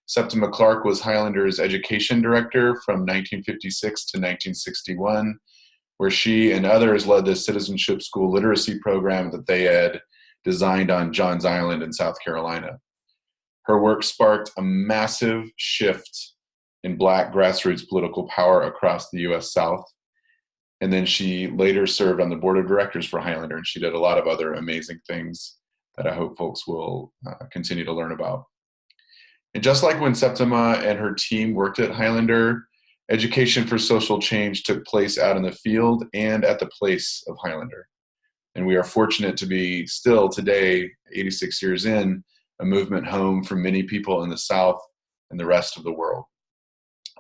Septima Clark was Highlander's education director from 1956 to 1961, where she and others led the citizenship school literacy program that they had designed on Johns Island in South Carolina. Her work sparked a massive shift in Black grassroots political power across the U.S. South. And then she later served on the board of directors for Highlander, and she did a lot of other amazing things that I hope folks will continue to learn about. And just like when Septima and her team worked at Highlander, education for social change took place out in the field and at the place of Highlander. And we are fortunate to be still today, 86 years in, a movement home for many people in the South and the rest of the world.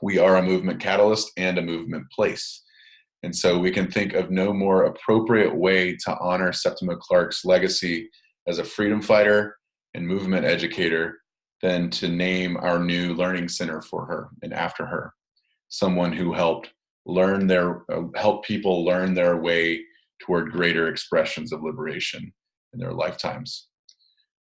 We are a movement catalyst and a movement place. And so we can think of no more appropriate way to honor Septima Clark's legacy as a freedom fighter and movement educator than to name our new learning center for her and after her, someone who helped people learn their way toward greater expressions of liberation in their lifetimes.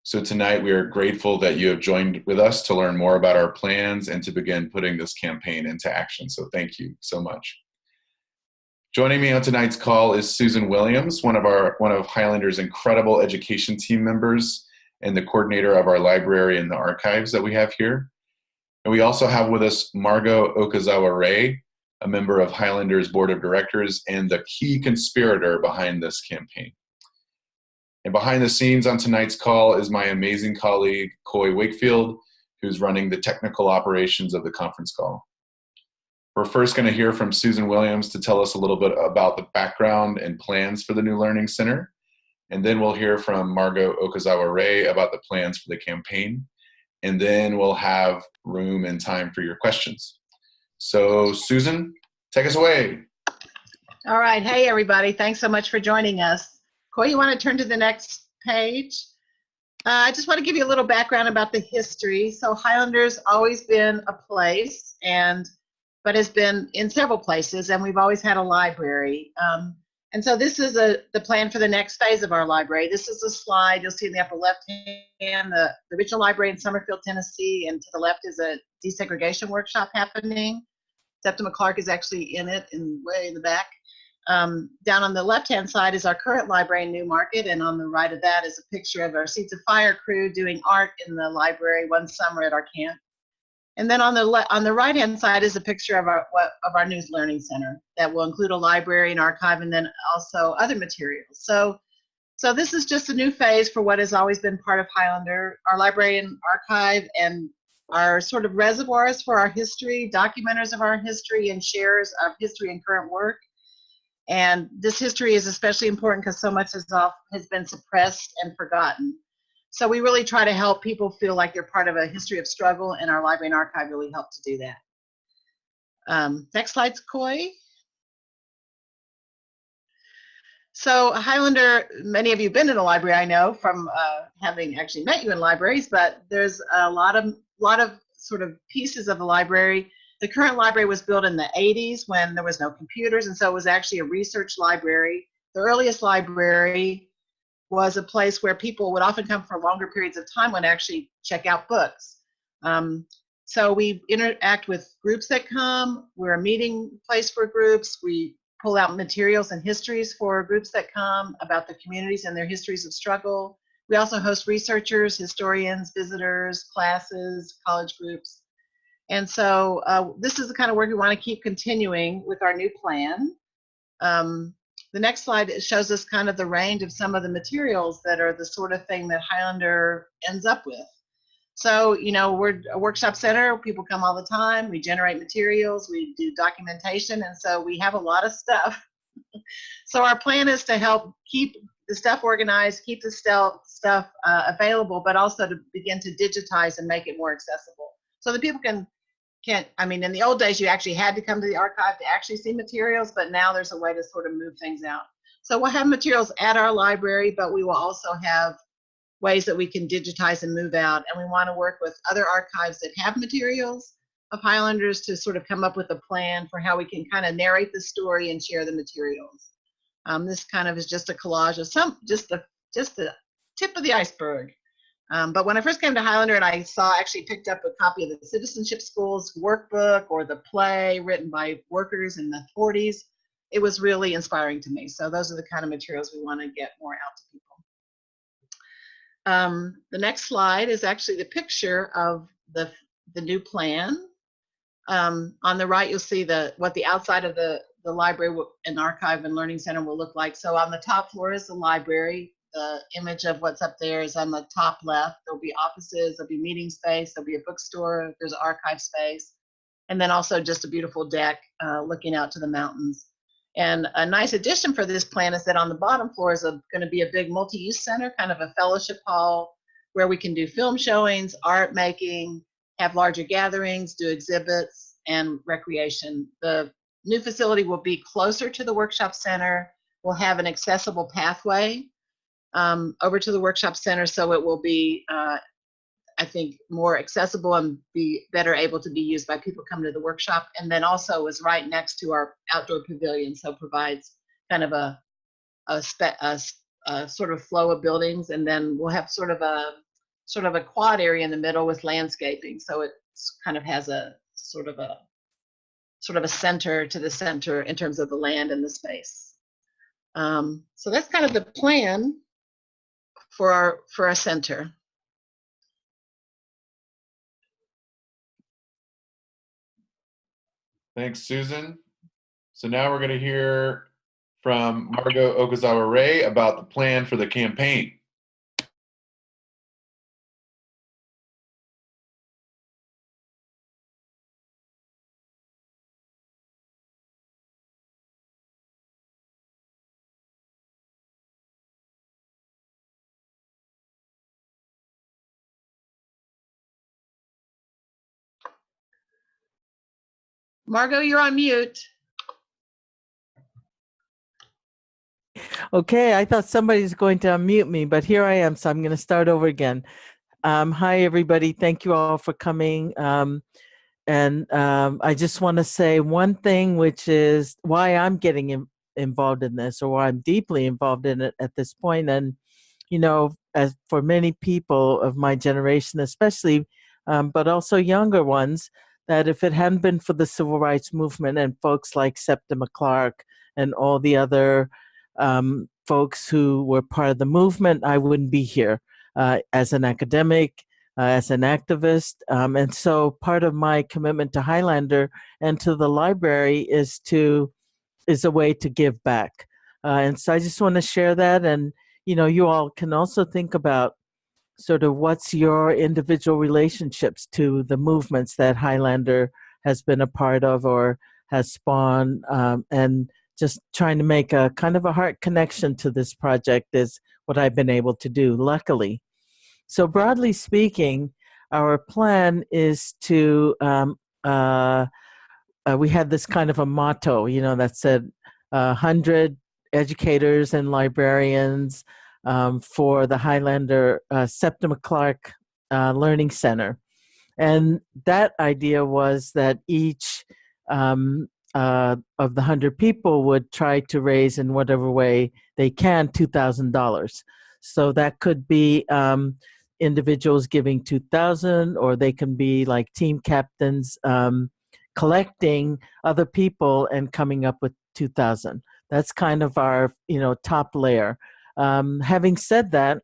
So tonight we are grateful that you have joined with us to learn more about our plans and to begin putting this campaign into action. So thank you so much. Joining me on tonight's call is Susan Williams, one of Highlander's incredible education team members and the coordinator of our library and the archives that we have here. And we also have with us Margo Okazawa-Rey, a member of Highlander's board of directors and the key conspirator behind this campaign. And behind the scenes on tonight's call is my amazing colleague, Coy Wakefield, who's running the technical operations of the conference call. We're first going to hear from Susan Williams to tell us a little bit about the background and plans for the new Learning Center. And then we'll hear from Margo Okazawa-Rey about the plans for the campaign. And then we'll have room and time for your questions. So Susan, take us away. All right. Hey, everybody. Thanks so much for joining us. Coy, you want to turn to the next page? I just want to give you a little background about the history. So Highlander's always been a place, but has been in several places, and we've always had a library. And so this is the plan for the next phase of our library. This is a slide you'll see in the upper left hand, the original library in Summerfield, Tennessee, and to the left is a desegregation workshop happening. Septima Clark is actually in it, way in the back. Down on the left-hand side is our current library in Newmarket, and on the right of that is a picture of our Seeds of Fire crew doing art in the library one summer at our camp. And then on the right-hand side is a picture of our new learning center that will include a library and archive, and then also other materials. So this is just a new phase for what has always been part of Highlander, our library and archive, and our sort of reservoirs for our history, documenters of our history, and sharers of history and current work. And this history is especially important because so much has been suppressed and forgotten. So we really try to help people feel like they're part of a history of struggle, and our library and archive really help to do that. Next slide, Coy. So Highlander, many of you have been in a library, I know, from having actually met you in libraries, but there's a lot of sort of pieces of the library. The current library was built in the 80s when there was no computers, and so it was actually a research library. The earliest library was a place where people would often come for longer periods of time and actually check out books. So we interact with groups that come. We're a meeting place for groups. We pull out materials and histories for groups that come about the communities and their histories of struggle. We also host researchers, historians, visitors, classes, college groups. And so this is the kind of work we want to keep continuing with our new plan. The next slide shows us kind of the range of some of the materials that are the sort of thing that Highlander ends up with. So, you know, we're a workshop center. People come all the time. We generate materials. We do documentation. And so we have a lot of stuff. So our plan is to help keep the stuff organized, keep the stuff available, but also to begin to digitize and make it more accessible. So that people I mean, in the old days, you actually had to come to the archive to actually see materials, but now there's a way to sort of move things out. So we'll have materials at our library, but we will also have ways that we can digitize and move out. And we want to work with other archives that have materials of Highlanders to sort of come up with a plan for how we can kind of narrate the story and share the materials. This kind of is just a collage of just the tip of the iceberg. But when I first came to Highlander and I actually picked up a copy of the Citizenship School's workbook or the play written by workers in the 40s, it was really inspiring to me. So those are the kind of materials we want to get more out to people. The next slide is actually the picture of the new plan. On the right, you'll see what the outside of the library and archive and learning center will look like. So on the top floor is the library. The image of what's up there is on the top left. There'll be offices, there'll be meeting space, there'll be a bookstore, there's an archive space, and then also just a beautiful deck looking out to the mountains. And a nice addition for this plan is that on the bottom floor is going to be a big multi-use center, kind of a fellowship hall where we can do film showings, art making, have larger gatherings, do exhibits, and recreation. The new facility will be closer to the workshop center. We'll have an accessible pathway over to the workshop center, so it will be, I think, more accessible and be better able to be used by people coming to the workshop. And then also is right next to our outdoor pavilion, so provides kind of a sort of flow of buildings. And then we'll have sort of a quad area in the middle with landscaping, so it kind of has a sort of a center to the center in terms of the land and the space. So that's kind of the plan for our center. Thanks, Susan. So now we're going to hear from Margo Okazawa-Rey about the plan for the campaign. Margo, you're on mute. Okay, I thought somebody's going to unmute me, but here I am, so I'm going to start over again. Hi, everybody. Thank you all for coming. I just want to say one thing, which is why I'm getting involved in this, or why I'm deeply involved in it at this point. And, you know, as for many people of my generation, especially, but also younger ones, that if it hadn't been for the civil rights movement and folks like Septima and all the other folks who were part of the movement, I wouldn't be here as an academic, as an activist. And so part of my commitment to Highlander and to the library is a way to give back. And so I just want to share that. And, you know, you all can also think about sort of what's your individual relationships to the movements that Highlander has been a part of or has spawned, and just trying to make a kind of a heart connection to this project is what I've been able to do, luckily. So broadly speaking, our plan is to, we had this kind of a motto, you know, that said 100 educators and librarians for the Highlander Septima Learning Center. And that idea was that each of the 100 people would try to raise in whatever way they can $2,000. So that could be individuals giving $2,000, or they can be like team captains collecting other people and coming up with $2,000. That's kind of our, you know, top layer. Having said that,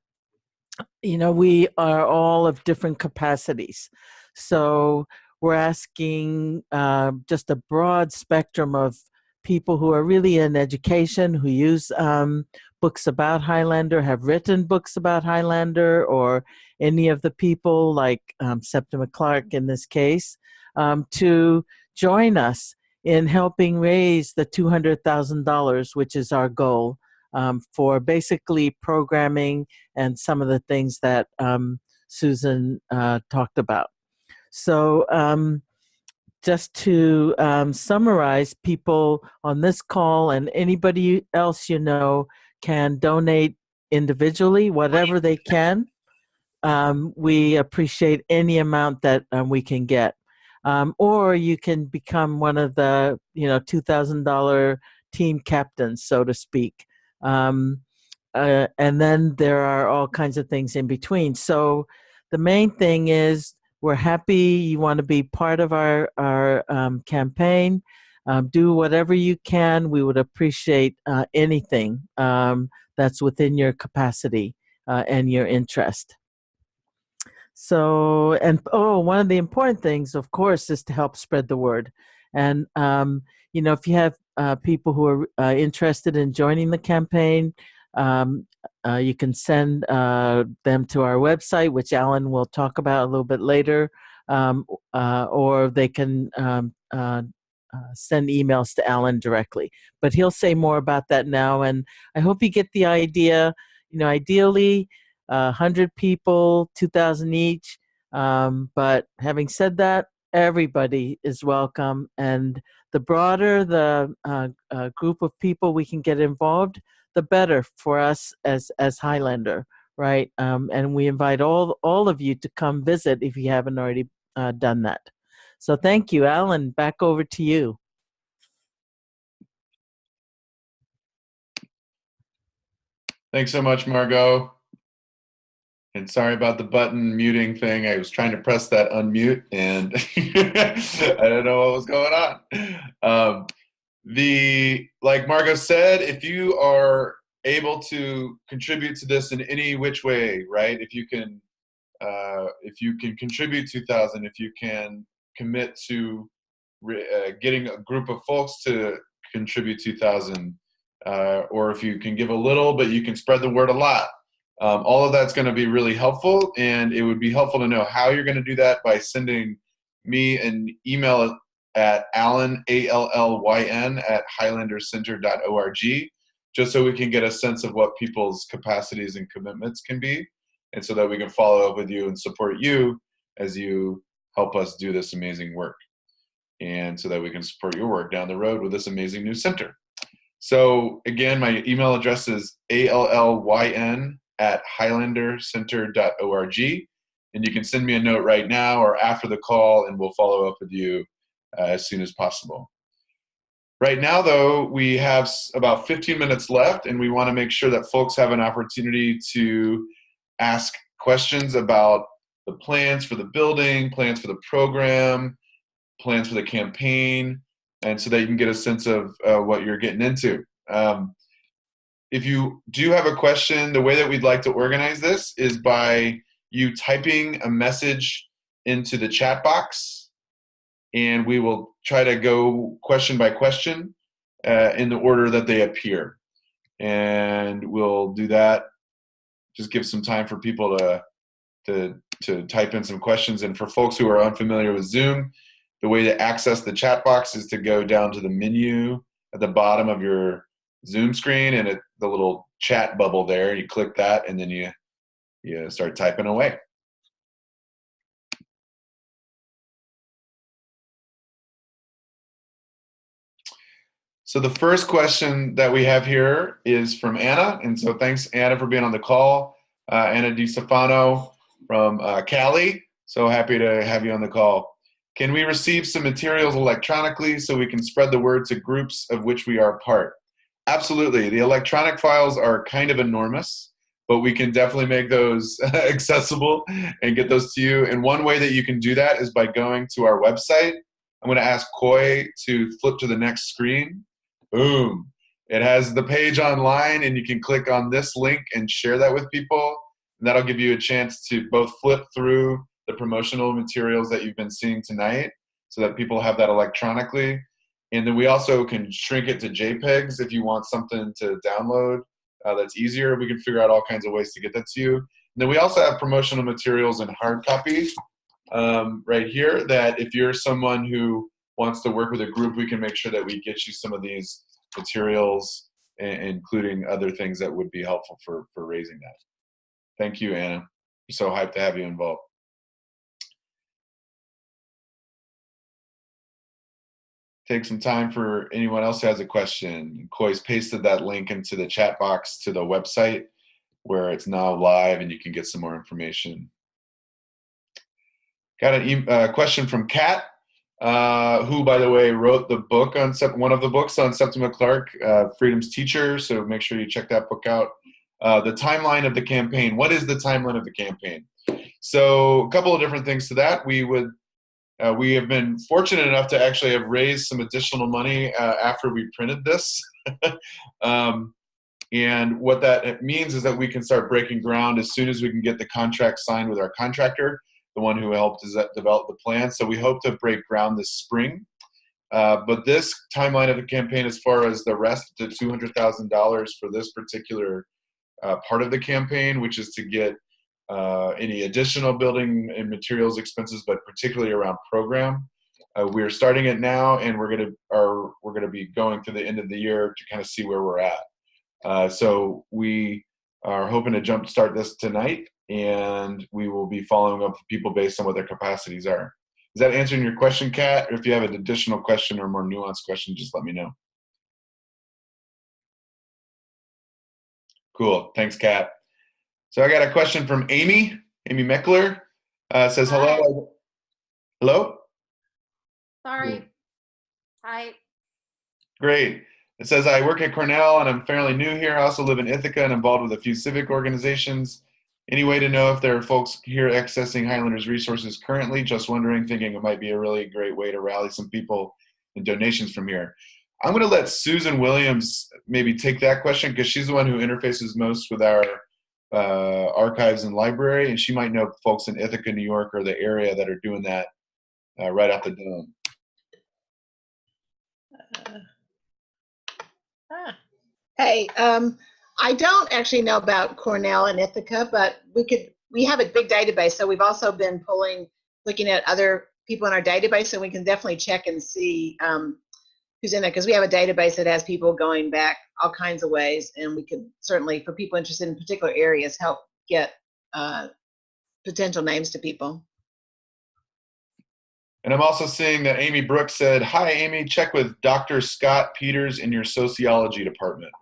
you know, we are all of different capacities. So we're asking just a broad spectrum of people who are really in education, who use books about Highlander, have written books about Highlander, or any of the people like Septima in this case, to join us in helping raise the $200,000, which is our goal, for basically programming and some of the things that Susan talked about. So just to summarize, people on this call and anybody else you know can donate individually, whatever they can. We appreciate any amount that we can get. Or you can become one of the, you know, $2,000 team captains, so to speak. And then there are all kinds of things in between. So the main thing is we're happy you want to be part of our campaign. Do whatever you can. We would appreciate anything that's within your capacity and your interest. So, and one of the important things, of course, is to help spread the word. And, if you have people who are interested in joining the campaign, you can send them to our website, which Allyn will talk about a little bit later, or they can send emails to Allyn directly. But he'll say more about that now, and I hope you get the idea. Ideally, 100 people, 2,000 each. But having said that, everybody is welcome, and the broader the group of people we can get involved, the better for us as Highlander, right? And we invite all of you to come visit if you haven't already done that. So thank you, Allyn. Back over to you. Thanks so much, Margo. And sorry about the button muting thing. I was trying to press that unmute, and I don't know what was going on. Like Margo said, if you are able to contribute to this in any which way, right? If you can contribute 2,000, if you can commit to getting a group of folks to contribute 2,000, or if you can give a little, but you can spread the word a lot. All of that's going to be really helpful, and it would be helpful to know how you're going to do that by sending me an email at Allyn, ALLYN, at highlandercenter.org, just so we can get a sense of what people's capacities and commitments can be, and so that we can follow up with you and support you as you help us do this amazing work, and so that we can support your work down the road with this amazing new center. So again, my email address is ALLYN at highlandercenter.org, and you can send me a note right now or after the call, and we'll follow up with you as soon as possible. Right now, though, we have about 15 minutes left, and we want to make sure that folks have an opportunity to ask questions about the plans for the building, plans for the program, plans for the campaign, and so that you can get a sense of what you're getting into. If you do have a question, the way that we'd like to organize this is by you typing a message into the chat box, and we will try to go question by question in the order that they appear. And we'll do that. Just give some time for people to type in some questions. And for folks who are unfamiliar with Zoom, the way to access the chat box is to go down to the menu at the bottom of your Zoom screen, and the little chat bubble there, you click that, and then you start typing away. So the first question that we have here is from Anna, and so thanks, Anna, for being on the call. Anna DiStefano from Cali, so happy to have you on the call. Can we receive some materials electronically so we can spread the word to groups of which we are part? Absolutely. The electronic files are kind of enormous, but we can definitely make those accessible and get those to you. And one way that you can do that is by going to our website. I'm going to ask Coy to flip to the next screen. Boom. It has the page online, and you can click on this link and share that with people. And that'll give you a chance to both flip through the promotional materials that you've been seeing tonight so that people have that electronically. And then we also can shrink it to JPEGs if you want something to download that's easier. We can figure out all kinds of ways to get that to you. And then we also have promotional materials in hard copy right here, that if you're someone who wants to work with a group, we can make sure that we get you some of these materials, including other things that would be helpful for raising that. Thank you, Anna. We're so hyped to have you involved. Take some time for anyone else who has a question. Koi's pasted that link into the chat box to the website where it's now live, and you can get some more information. Got a question from Kat, who, by the way, wrote the book on one of the books on Septima Clark, Freedom's Teacher. So make sure you check that book out. The timeline of the campaign. What is the timeline of the campaign? So a couple of different things to that. We have been fortunate enough to actually have raised some additional money after we printed this. And what that means is that we can start breaking ground as soon as we can get the contract signed with our contractor, the one who helped develop the plan. So we hope to break ground this spring. But this timeline of the campaign, as far as the rest, the $200,000 for this particular part of the campaign, which is to get any additional building and materials expenses, but particularly around program. We're starting it now, and we're gonna be going to the end of the year to kind of see where we're at. So we are hoping to jumpstart this tonight, and we will be following up with people based on what their capacities are. Is that answering your question, Kat? Or if you have an additional question or more nuanced question, just let me know. Cool. Thanks, Kat. So I got a question from Amy Meckler. Says, hello. Hello? Sorry. Hi. Great. It says, I work at Cornell and I'm fairly new here. I also live in Ithaca and involved with a few civic organizations. Any way to know if there are folks here accessing Highlander's resources currently? Just wondering, thinking it might be a really great way to rally some people and donations from here. I'm going to let Susan Williams maybe take that question because she's the one who interfaces most with our archives and library, and she might know folks in Ithaca, New York, or the area that are doing that right out the dome. Hey, I don't actually know about Cornell and Ithaca, but we have a big database, so we've also been looking at other people in our database, so we can definitely check and see who's in there, because we have a database that has people going back all kinds of ways, and we could certainly, for people interested in particular areas, help get potential names to people. And I'm also seeing that Amy Brooks said, hi, Amy, check with Dr. Scott Peters in your sociology department.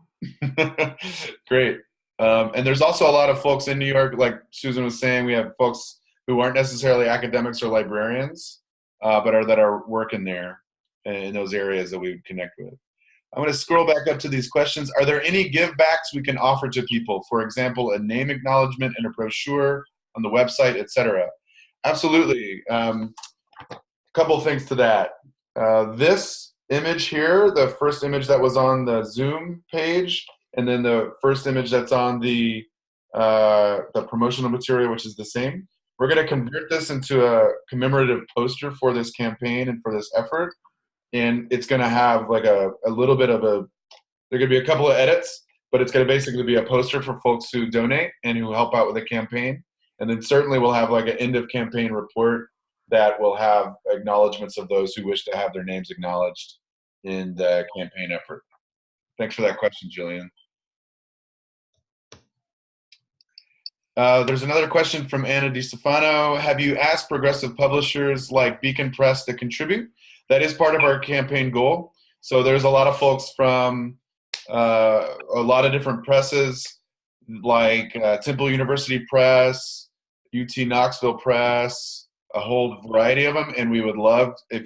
Great. And there's also a lot of folks in New York, like Susan was saying, we have folks who aren't necessarily academics or librarians, but that are working there in those areas that we would connect with. I'm going to scroll back up to these questions. Are there any give backs we can offer to people? For example, a name acknowledgement and a brochure on the website, etc. Absolutely. Couple of things to that. This image here, the first image that was on the Zoom page, and then the first image that's on the promotional material, which is the same. We're going to convert this into a commemorative poster for this campaign and for this effort. And it's going to have like a little bit of there are going to be a couple of edits, but it's going to basically be a poster for folks who donate and who help out with the campaign. And then certainly we'll have like an end of campaign report that will have acknowledgments of those who wish to have their names acknowledged in the campaign effort. Thanks for that question, Jillian. There's another question from Anna DiStefano. Have you asked progressive publishers like Beacon Press to contribute? That is part of our campaign goal. So there's a lot of folks from a lot of different presses, like Temple University Press, UT Knoxville Press, a whole variety of them. And we would love, if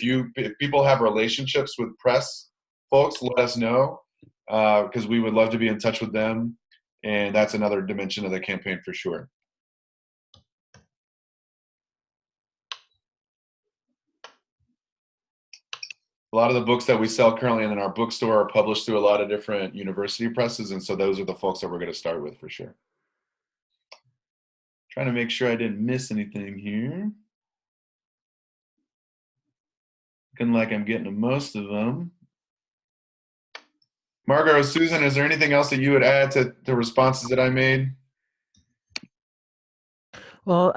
people have relationships with press folks, let us know, because we would love to be in touch with them. And that's another dimension of the campaign for sure. A lot of the books that we sell currently in our bookstore are published through a lot of different university presses, and so those are the folks that we're going to start with for sure. Trying to make sure I didn't miss anything here. Looking like I'm getting to most of them. Margo or Susan, is there anything else that you would add to the responses that I made? Well,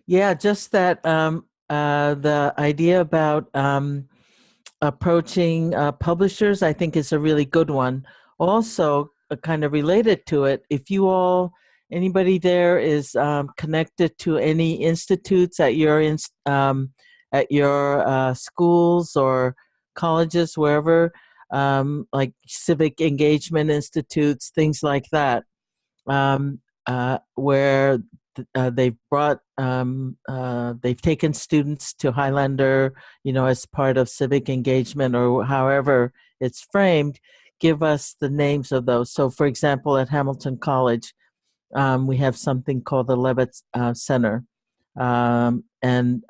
yeah, just that the idea about approaching publishers, I think, is a really good one. Also, kind of related to it, if anybody there is connected to any institutes at your schools or colleges, wherever, like civic engagement institutes, things like that, where they've taken students to Highlander, as part of civic engagement or however it's framed, give us the names of those. So for example, at Hamilton College, we have something called the Levitt Center. and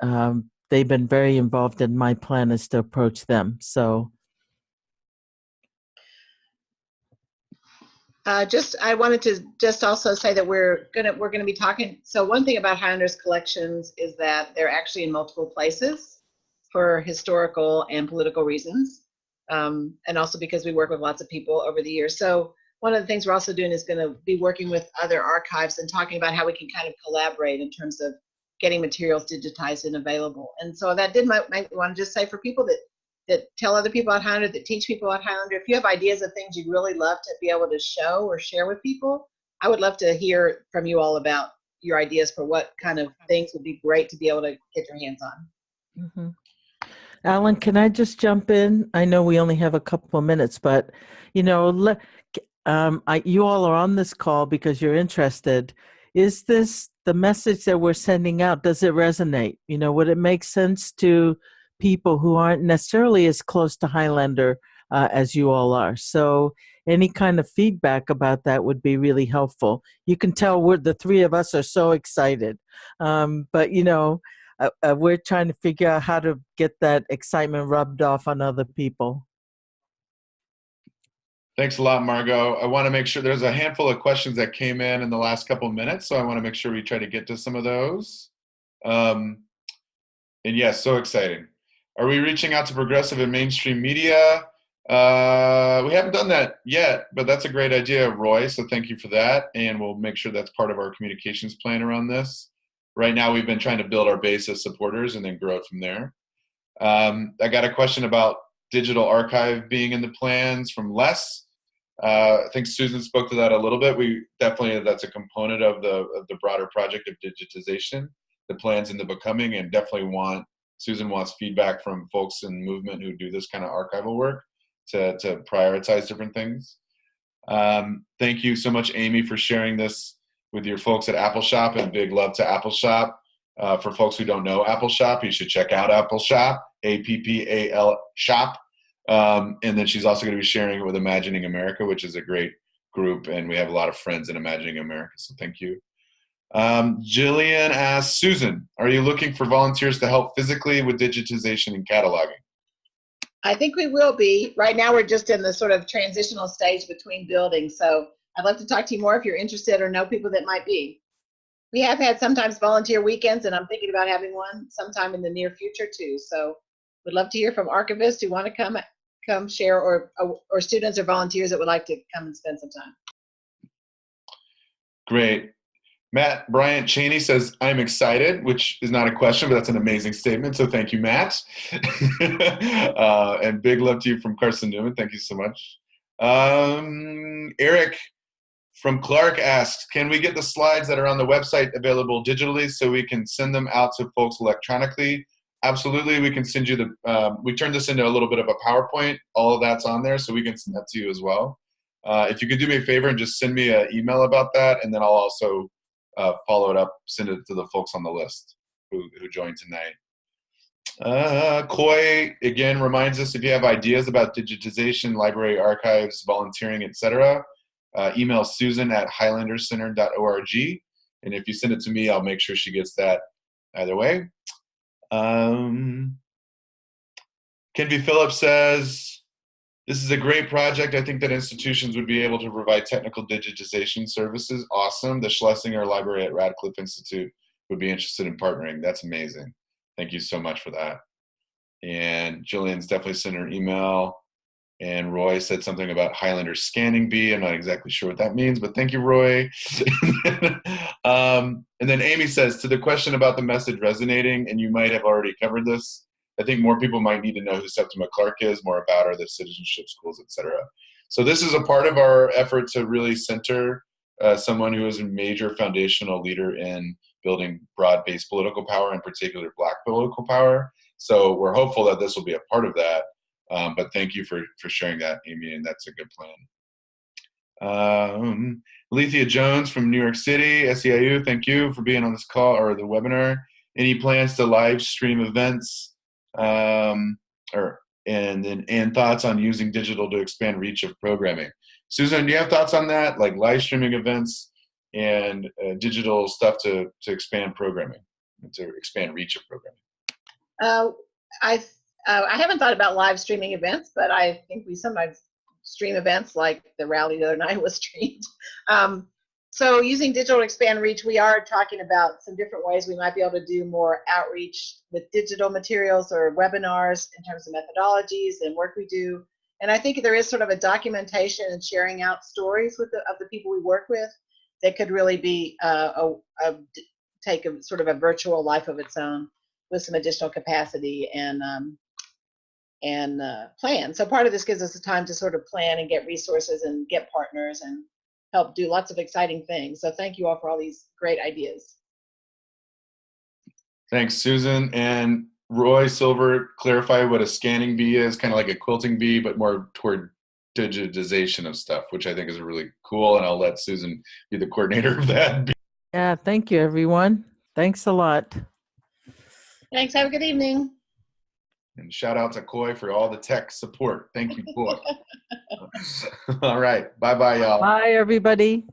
they've been very involved in my plan is to approach them. So. I wanted to just also say that we're gonna be talking. So one thing about Highlander's collections is that they're actually in multiple places for historical and political reasons, and also because we work with lots of people over the years. So one of the things we're also doing is going to be working with other archives and talking about how we can kind of collaborate in terms of getting materials digitized and available. And so that might want to just say for people that tell other people about Highlander, that teach people about Highlander, if you have ideas of things you'd really love to be able to show or share with people, I would love to hear from you all about your ideas for what kind of things would be great to be able to get your hands on. Mm-hmm. Allyn, can I just jump in? I know we only have a couple of minutes, but you all are on this call because you're interested. Is this the message that we're sending out? Does it resonate? Would it make sense to people who aren't necessarily as close to Highlander as you all are? So any kind of feedback about that would be really helpful. You can tell the three of us are so excited, but we're trying to figure out how to get that excitement rubbed off on other people. Thanks a lot, Margo. I want to make sure there's a handful of questions that came in the last couple of minutes, so I want to make sure we try to get to some of those. And yes, so exciting. Are we reaching out to progressive and mainstream media? We haven't done that yet, but that's a great idea, Roy, so thank you for that, and we'll make sure that's part of our communications plan around this. Right now, we've been trying to build our base of supporters and then grow it from there. I got a question about digital archive being in the plans from Les. I think Susan spoke to that a little bit. That's a component of the broader project of digitization, the plans in the becoming, and definitely Susan wants feedback from folks in movement who do this kind of archival work to prioritize different things. Thank you so much, Amy, for sharing this with your folks at Apple Shop, and big love to Apple Shop. For folks who don't know Apple Shop, you should check out Apple Shop, APPAL Shop. And then she's also going to be sharing it with Imagining America, which is a great group, and we have a lot of friends in Imagining America, so thank you. Jillian asks, Susan, are you looking for volunteers to help physically with digitization and cataloging? I think we will be. Right now we're just in the sort of transitional stage between buildings, so I'd love to talk to you more if you're interested or know people that might be. We have had sometimes volunteer weekends, and I'm thinking about having one sometime in the near future too, so would love to hear from archivists who want to come share, or students or volunteers that would like to come and spend some time. Great. Matt Bryant Cheney says, I'm excited, which is not a question, but that's an amazing statement. So thank you, Matt. And big love to you from Carson Newman. Thank you so much. Eric from Clark asks, can we get the slides that are on the website available digitally so we can send them out to folks electronically? Absolutely. We can send you we turned this into a little bit of a PowerPoint. All of that's on there, so we can send that to you as well. If you could do me a favor and just send me an email about that, and then I'll also follow it up, send it to the folks on the list who joined tonight. Coy, again, reminds us, if you have ideas about digitization, library archives, volunteering, etc., email Susan at highlandercenter.org. And if you send it to me, I'll make sure she gets that either way. Kenvy Phillips says, this is a great project. I think that institutions would be able to provide technical digitization services. Awesome. The Schlesinger Library at Radcliffe Institute would be interested in partnering. That's amazing. Thank you so much for that. And Jillian's definitely sent her email. And Roy said something about Highlander scanning bee. I'm not exactly sure what that means, but thank you, Roy. And then Amy says, to the question about the message resonating, and you might have already covered this, I think more people might need to know who Septima Clark is, more about her, the citizenship schools, etc. So this is a part of our effort to really center someone who is a major foundational leader in building broad-based political power, in particular Black political power. So we're hopeful that this will be a part of that. But thank you for sharing that, Amy, and that's a good plan. Alethea Jones from New York City, SEIU, thank you for being on this call or the webinar. Any plans to live stream events and thoughts on using digital to expand reach of programming? Susan, do you have thoughts on that, like live streaming events and digital stuff to expand programming? to expand reach of programming? I haven't thought about live streaming events, but I think we sometimes stream events, like the rally the other night was streamed. So using digital to expand reach, we are talking about some different ways we might be able to do more outreach with digital materials or webinars in terms of methodologies and work we do. And I think there is sort of a documentation and sharing out stories of the people we work with that could really be take a sort of a virtual life of its own with some additional capacity and plan. So part of this gives us the time to sort of plan and get resources and get partners and help do lots of exciting things. So thank you all for all these great ideas. Thanks, Susan. And Roy Silver, clarify what a scanning bee is, kind of like a quilting bee, but more toward digitization of stuff, which I think is really cool. And I'll let Susan be the coordinator of that. Yeah, thank you, everyone. Thanks a lot. Thanks. Have a good evening. And shout out to Coy for all the tech support. Thank you, Coy. All right. Bye-bye, y'all. Bye, everybody.